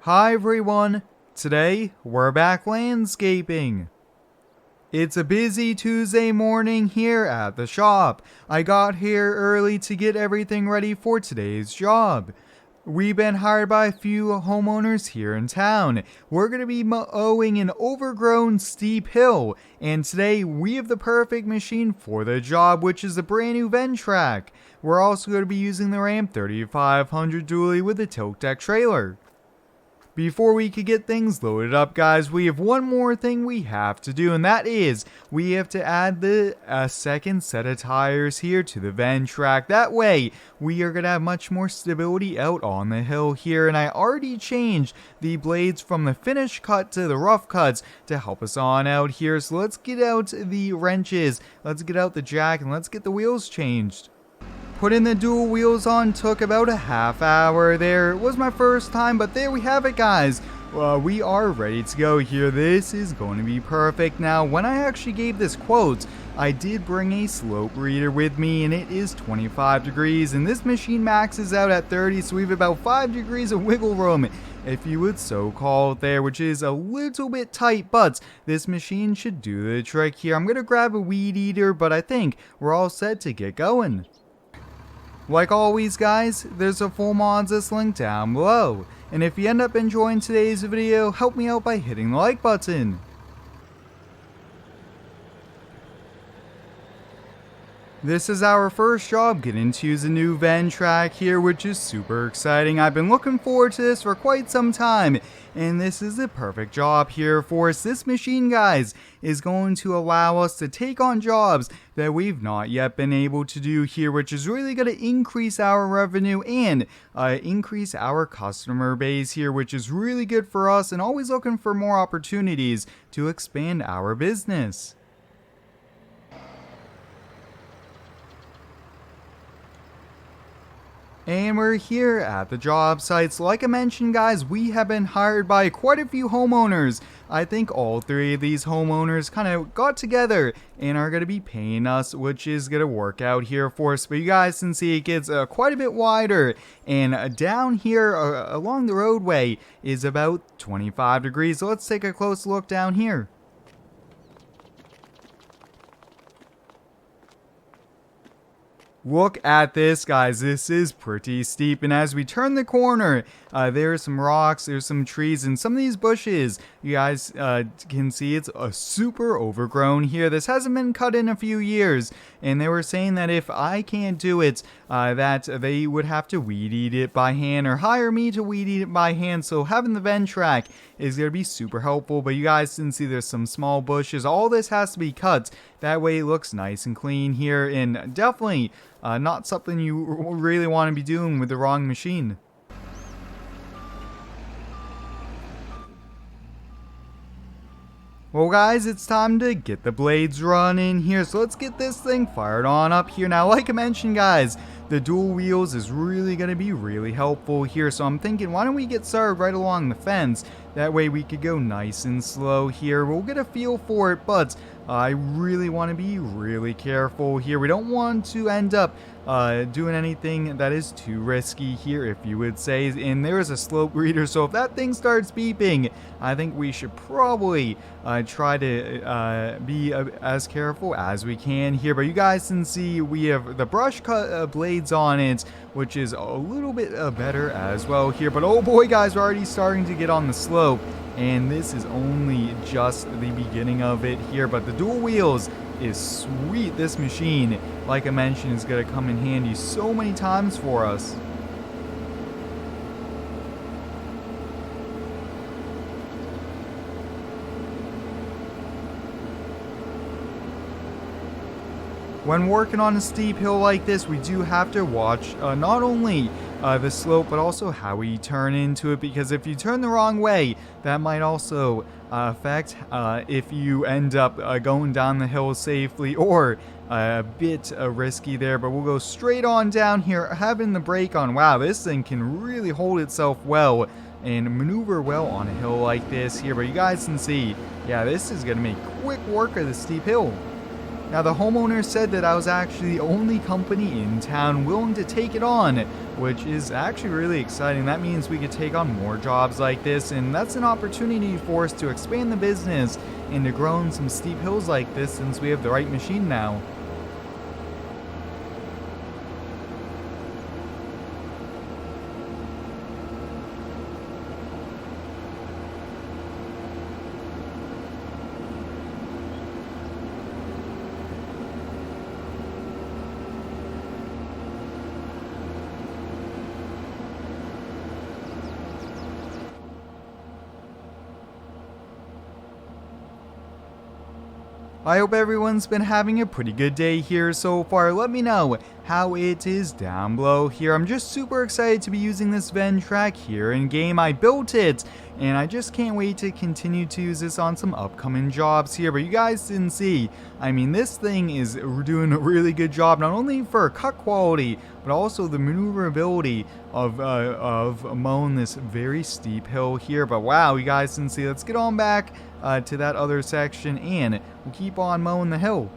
Hi everyone, today we're back landscaping. It's a busy Tuesday morning here at the shop. I got here early to get everything ready for today's job. We've been hired by a few homeowners here in town. We're going to be mowing an overgrown steep hill, and today we have the perfect machine for the job, which is a brand new Ventrac. We're also going to be using the Ram 3500 dually with a tilt deck trailer. Before we could get things loaded up, guys, we have one more thing we have to do, and that is we have to add the second set of tires here to the Ventrac. That way, we are going to have much more stability out on the hill here, and I already changed the blades from the finish cut to the rough cuts to help us on out here. So let's get out the wrenches, let's get out the jack, and let's get the wheels changed. Putting the dual wheels on took about a half hour there. It was my first time, but there we have it, guys. We are ready to go here. This is going to be perfect. Now, when I actually gave this quote, I did bring a slope reader with me, and it is 25 degrees, and this machine maxes out at 30, so we have about 5 degrees of wiggle room, if you would so call it there, which is a little bit tight, but this machine should do the trick here. I'm going to grab a weed eater, but I think we're all set to get going. Like always, guys, there's a full mods link down below, and if you end up enjoying today's video, help me out by hitting the like button. This is our first job getting to use a new Ventrac here, which is super exciting. I've been looking forward to this for quite some time, and this is the perfect job here for us. This machine, guys, is going to allow us to take on jobs that we've not yet been able to do here, which is really going to increase our revenue and increase our customer base here, which is really good for us, and always looking for more opportunities to expand our business. And we're here at the job sites. Like I mentioned, guys, we have been hired by quite a few homeowners. I think all three of these homeowners kind of got together and are going to be paying us, which is going to work out here for us. But you guys can see it gets quite a bit wider, and down here along the roadway is about 25 degrees. So let's take a close look down here. Look at this, guys. This is pretty steep, and as we turn the corner, there's some rocks, there's some trees, and some of these bushes, you guys can see it's a super overgrown here. This hasn't been cut in a few years, and they were saying that if I can't do it, that they would have to weed eat it by hand or hire me to weed eat it by hand. So having the Ventrac is going to be super helpful. But you guys can see there's some small bushes. All this has to be cut. That way it looks nice and clean here, and definitely not something you really want to be doing with the wrong machine. Well, guys, it's time to get the blades running here, so let's get this thing fired on up here. Now, like I mentioned, guys, the dual wheels is really going to be really helpful here, so I'm thinking, why don't we get started right along the fence? That way we could go nice and slow here. We'll get a feel for it, but I really want to be really careful here. We don't want to end up doing anything that is too risky here, if you would say. And there is a slope reader, so if that thing starts beeping, I think we should probably try to be as careful as we can here. But you guys can see we have the brush cut blades on it, which is a little bit better as well here. But oh boy, guys, we're already starting to get on the slope, and this is only just the beginning of it here. But the dual wheels is sweet. This machine, like I mentioned, is going to come in handy so many times for us. When working on a steep hill like this, we do have to watch not only the slope, but also how we turn into it, because if you turn the wrong way, that might also affect if you end up going down the hill safely, or a bit risky there. But we'll go straight on down here, having the brake on. Wow, this thing can really hold itself well and maneuver well on a hill like this here. But you guys can see, yeah, this is going to make quick work of the steep hill. Now, the homeowner said that I was actually the only company in town willing to take it on, which is actually really exciting. That means we could take on more jobs like this, and that's an opportunity for us to expand the business and to grow in some steep hills like this since we have the right machine now. I hope everyone's been having a pretty good day here so far. Let me know how it is down below here. I'm just super excited to be using this Ventrac here in game. I built it, and I just can't wait to continue to use this on some upcoming jobs here. But you guys didn't see, I mean, this thing is doing a really good job, not only for cut quality, but also the maneuverability of mowing this very steep hill here. But wow, you guys didn't see. Let's get on back to that other section, and we'll keep on mowing the hill.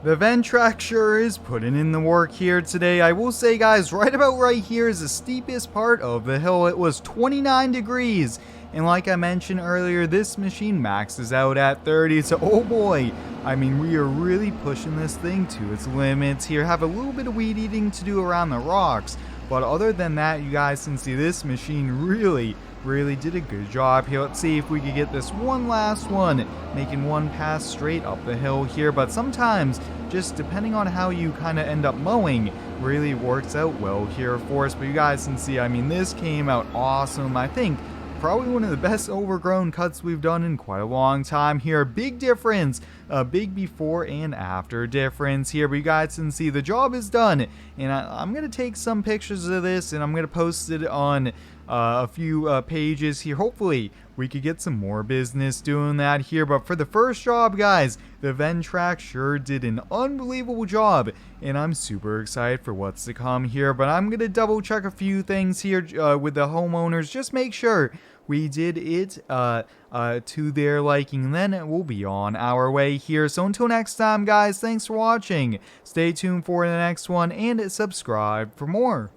The Ventrac sure is putting in the work here today. I will say, guys, right about right here is the steepest part of the hill. It was 29 degrees. And like I mentioned earlier, this machine maxes out at 30. So, oh boy, I mean, we are really pushing this thing to its limits here. Have a little bit of weed eating to do around the rocks. But other than that, you guys can see this machine really did a good job here. Let's see if we could get this one last one, making one pass straight up the hill here. But sometimes, just depending on how you kind of end up mowing, really works out well here for us. But you guys can see, I mean, this came out awesome. I think probably one of the best overgrown cuts we've done in quite a long time here. Big difference, a big before and after difference here. But you guys can see the job is done, and I'm gonna take some pictures of this and I'm gonna post it on a few pages here. Hopefully we could get some more business doing that here. But for the first job, guys, the Ventrac sure did an unbelievable job, and I'm super excited for what's to come here. But I'm gonna double check a few things here with the homeowners, just make sure we did it to their liking, and then we'll be on our way here. So until next time, guys, thanks for watching. Stay tuned for the next one and subscribe for more.